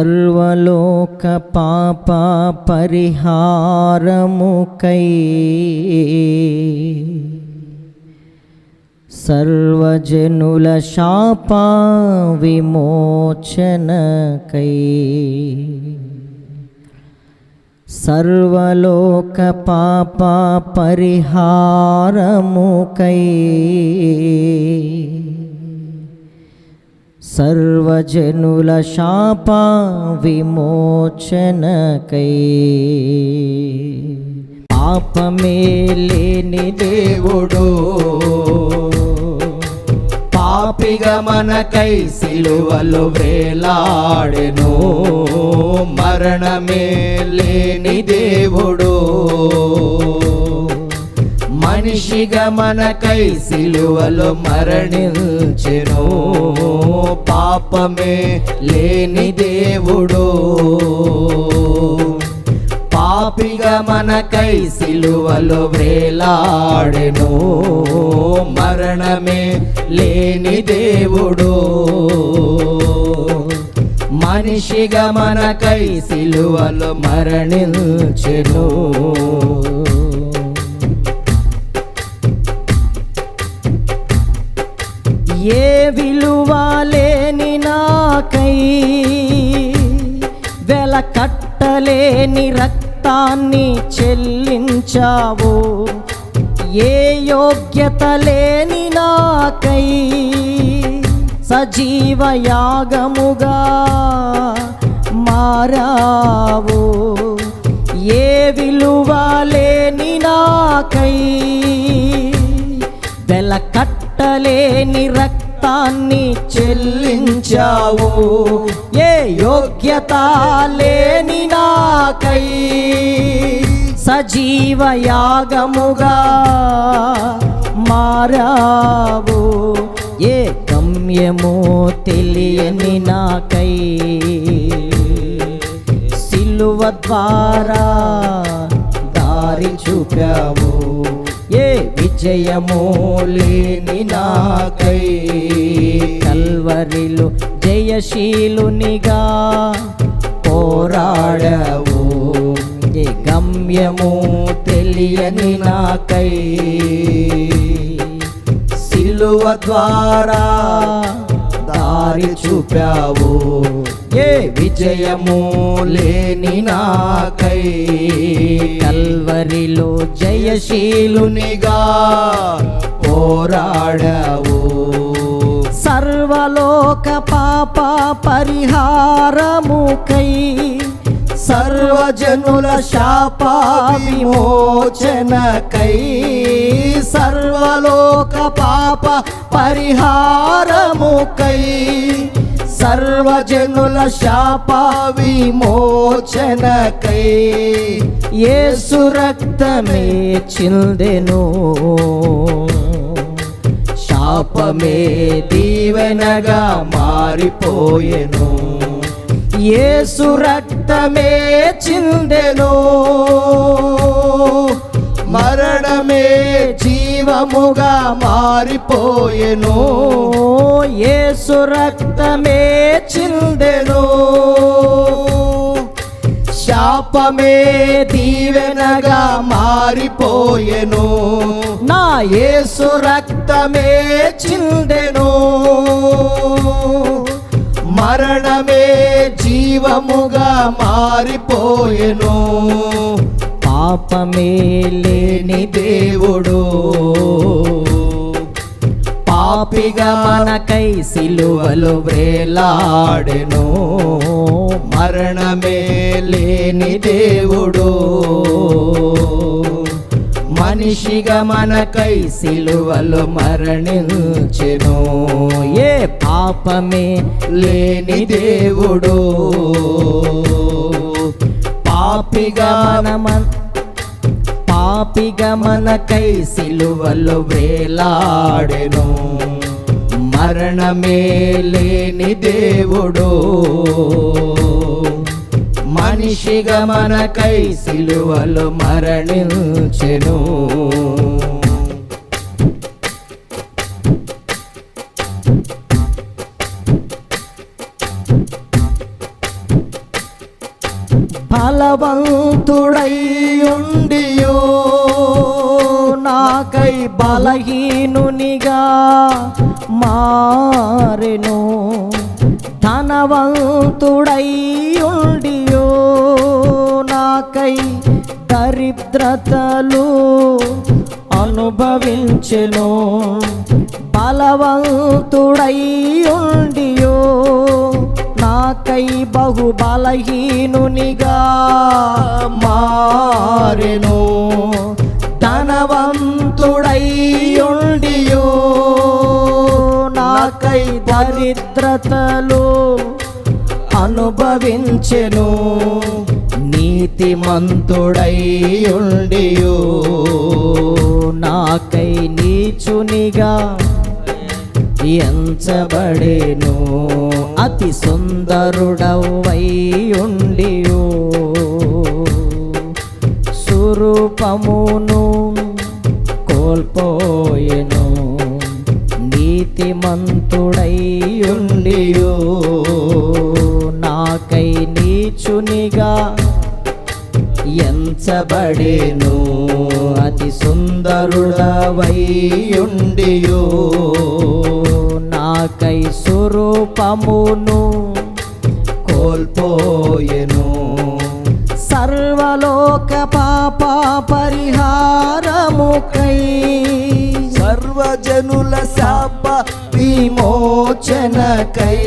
సర్వలోక పాప పరిహారముకై సర్వజనుల శాప విమోచనకై సర్వలోక పాప పరిహారముకై సర్వజనుల శాప విమోచనకై పాపమే లేని దేవుడు పాపిగా మనకై సిలువలో వేలాడెను. మరణమే లేని దేవుడు మనిషిగా మనకై సిలువలో మరణించెను. పాపమే లేని దేవుడు పాపిగా మనకై సిలువలో వేలాడెను. మరణమే లేని దేవుడు మనిషిగా మనకై సిలువలో మరణించెను. ఏ విలువ లేని నాకై వెల కట్టలేని రక్తాన్ని చెల్లించావు. ఏ యోగ్యత లేని నాకై సజీవ యాగముగా మారావు. ఏ విలువ లేని నాకై వెల కట్టలేని రక్తాన్ని చెల్లించావు. ఏ యోగ్యత లేని నాకై సజీవ యాగముగా మారావు. ఏ గమ్యమో తెలియని నాకై సిలువ ద్వారా దారి చూపావు. ఏ విజయమో లేని నాకై కల్వరిలో జయశీలునిగా పోరాడావు. ఏ గమ్యమో తెలియని నాకై సిలువ ద్వారా దారి చూపావు. ఏ విజయము లేని నాకై కల్వరిలో జయశీలునిగా పోరాడావు. సర్వలోక పాప పరిహారముకై సర్వజనుల శాప విమోచనకై సర్వలోక పాప పరిహారముకై సర్వజనుల శాప విమోచనకై యేసు రక్తమే చిందెను. శాపమే దీవెనగా మారిపోయెను. యేసు రక్తమే చిందెను. మరణమే జీవముగా మారిపోయెను. యేసు రక్తమే చిందెను. శాపమే దీవెనగా మారిపోయెను. నా యేసు రక్తమే చిందెను. మరణమే జీవముగా మారిపోయెను. పాపమే లేని దేవుడు పాపిగా మనకై సిలువలో వేలాడెను. మరణమే లేని దేవుడు మనిషిగా మనకై సిలువలో మరణించెను. ఏ పాపమే లేని దేవుడు పాపిగా మనకై సిలువలో వేలాడెను. మరణమే లేని దేవుడు మనిషిగా మనకై సిలువలో మరణించెను. బలవంతుడై ఉండియో నాకై బలహీనునిగా మారెను. ధనవంతుడై ఉండియో నాకై దరిద్రతలు అనుభవించెను. బలవంతుడై ఉండియో నాకై బహు బలహీనునిగా మారెను. ధనవంతుడై ఉండియో నాకై దరిద్రతలు అనుభవించెను. నీతిమంతుడై ఉండియో నాకై నీచునిగా ఎంచబడెను. అతి సుందరుడవై ఉండియో స్వరూపమును కోల్పోయెను. నీతిమంతుడై ఉండియో నాకై నీచునిగా ఎంచబడెను. అతి సుందరుడవై ఉండియో నాకై స్వరూపమును కోల్పోయెను. సర్వలోక పాప పరిహారముకై సర్వజనుల శాప విమోచనకై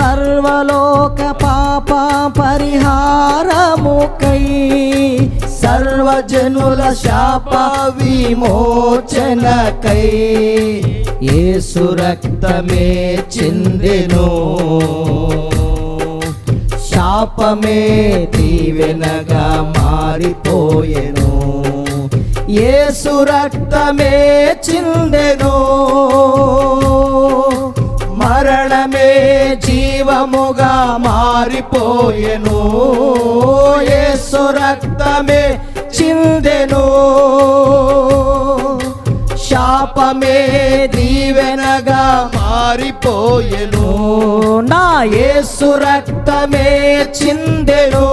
సర్వలోక పాప పరిహారముకై సర్వజనుల శాప విమోచనకై యేసు రక్తమే చిందెను. శాపమే దీవెనగా మారిపోయెను. యేసు రక్తమే చిందెను. మరణమే జీవముగా మారిపోయెను. యేసు రక్తమే చిందెను. శాపమే దీవెనగా మారిపోయెను. నా యేసు రక్తమే చిందెను.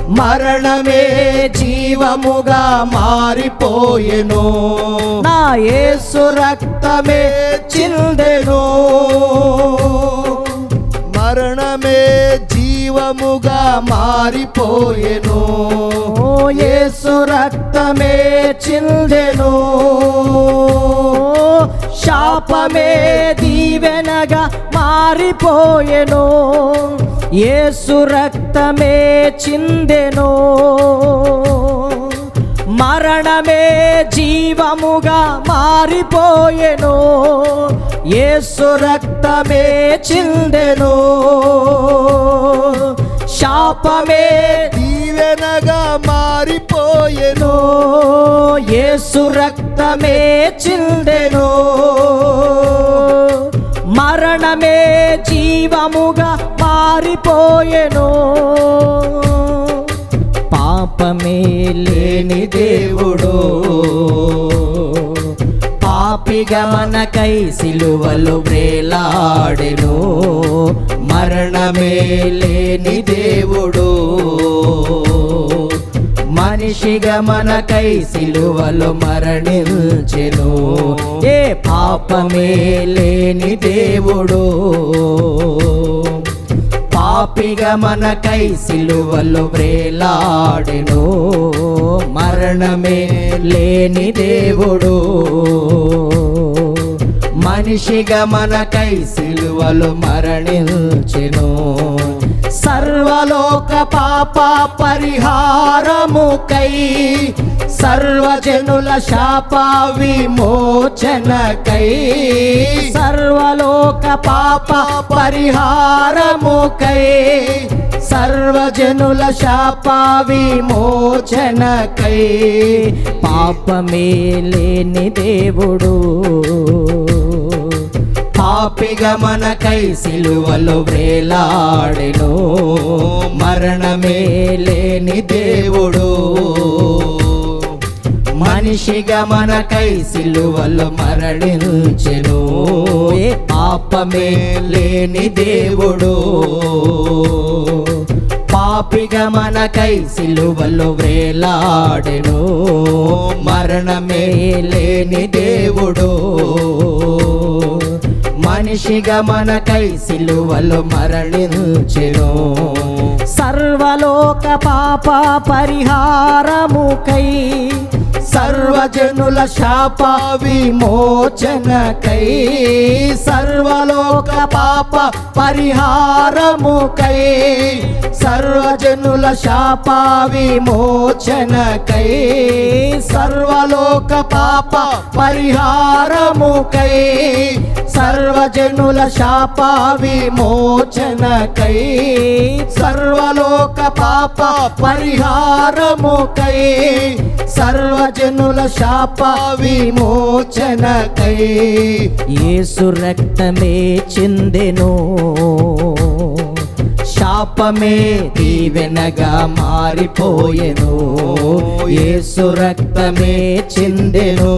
మరణమే జీవముగా మారిపోయెను. నా యేసు రక్తమే చిందెను. మరణమే జీవముగా మారిపోయెను. యేసు రక్తమే చిందెను. శాపమే దీవెనగా మారిపోయెను. యేసు రక్తమే చిందెను. మరణమే జీవముగా మారిపోయెను. యేసు రక్తమే చిందెను. శాపమే దీవెనగా మారిపోయెను. యేసు రక్తమే చిందెను. మరణమే జీవముగా మారిపోయెను. పాపమే లేని దేవుడు పాపిగా మనకై సిలువలో వ్రేలాడెను. మరణమే లేని దేవుడు మనిషిగా మనకై సిలువలో మరణించెను. ఏ పాపమే లేని దేవుడు పాపిగా మనకై సిలువలో వ్రేలాడెను. మరణమే లేని దేవుడు మనిషిగా మనకై సిలువలో మరణించెను. సర్వలోక పాప పరిహారముకై సర్వజనుల శాప విమోచనకై సర్వలోక పాప పరిహారముకై సర్వజనుల శాప విమోచనకై పాపమే లేని దేవుడు పాపిగా మనకై సిలువలో వ్రేలాడెను. మరణమే లేని దేవుడు మనిషిగా మనకై సిలువలో మరణించెను. ఏ పాపమే లేని దేవుడు పాపిగా మనకై సిలువలో వేలాడెను. మరణమే లేని దేవుడు మనిషిగా మనకై సిలువలో మరణించెను. సర్వలోక పాప పరిహారముకై సర్వజనుల శాప విమోచనకై సర్వలోక పాప పరిహారముకై సర్వజనుల శాప విమోచనకై సర్వలోక పాప పరిహారముకై సర్వజనుల శాప విమోచనకై సర్వలోక పాప పరిహారముకై సర్వజనుల శాప విమోచనకై యేసు రక్తమే చిందెను. శాపమే దీవెనగా మారిపోయెను. యేసు రక్తమే చిందెను.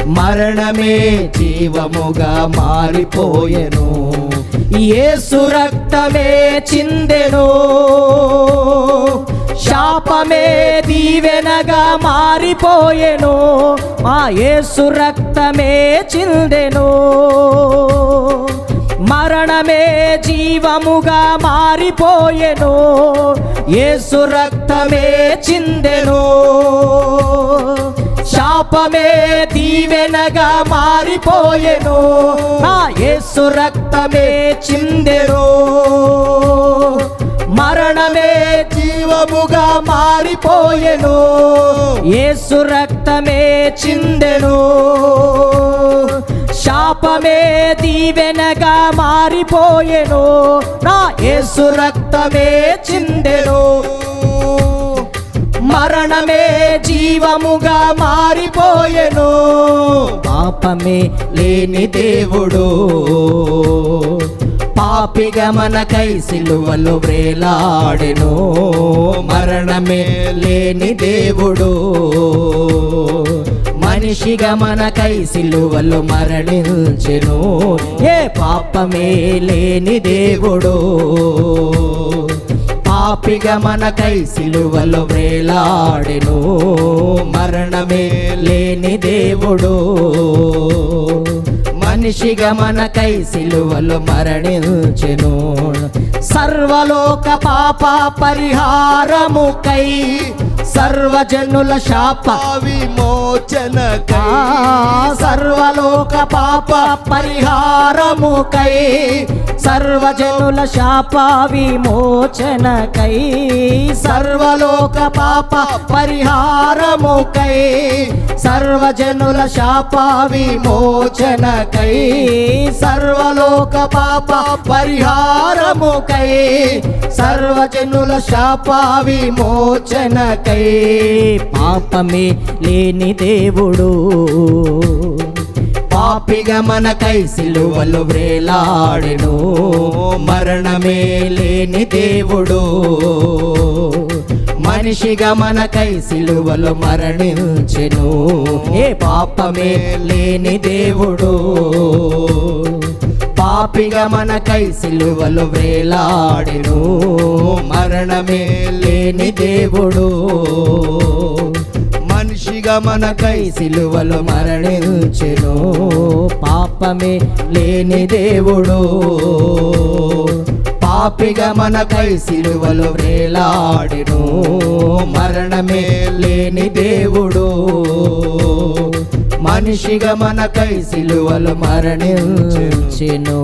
మరణమే జీవముగా మారిపోయెను. యేసు రక్తమే చిందెను. శాపమే దీవెనగా మారిపోయెను. ఆ యేసు రక్తమే చిందెను. మరణమే జీవముగా మారిపోయెను. యేసు రక్తమే చిందెను. శాపమే దీవెనగా మారిపోయెను. ఆ యేసు రక్తమే చిందెను. మరణమే జీవముగా మారిపోయెను. యేసు రక్తమే చిందెను. శాపమే దీవెనగా మారిపోయెను. నా యేసు రక్తమే చిందెను. మరణమే జీవముగా మారిపోయెను. పాపమే లేని దేవుడు పాపిగా మనకై సిలువలో వేలాడెను. మరణమే లేని దేవుడు మనిషిగా మనకై సిలువలో మరణించెను. ఏ పాపమే లేని దేవుడు పాపిగా మనకై సిలువలో వేలాడెను. మరణమే లేని దేవుడు మనిషిగా మనకై సిలువలో మరణించెను. సర్వలోక పాప పరిహారముకై సర్వజనుల శాప విమోచనకై సర్వలోక పాప పరిహారముకై సర్వజనుల శాప విమోచనకై సర్వలోక పాప పరిహారముకై సర్వజనుల శాప విమోచనకై సర్వలోక పాప పరిహారముకై సర్వజనుల శాప విమోచనకై పాపమే లేని దేవుడు పాపిగా మనకై సిలువలో వేలాడెను. మరణమే లేని దేవుడు మనిషిగా మనకై సిలువలో మరణించెను. ఏ పాపమే లేని దేవుడు పాపిగా మనకై సిలువలో వేలాడెను. మరణమే లేని దేవుడు మనిషిగా మనకై సిలువలో మరణించెను. పాపమే లేని దేవుడు పాపిగా మనకై సిలువలో వేలాడెను. మరణమే లేని దేవుడు మనిషిగా మనకై సిలువలో మరణించెను.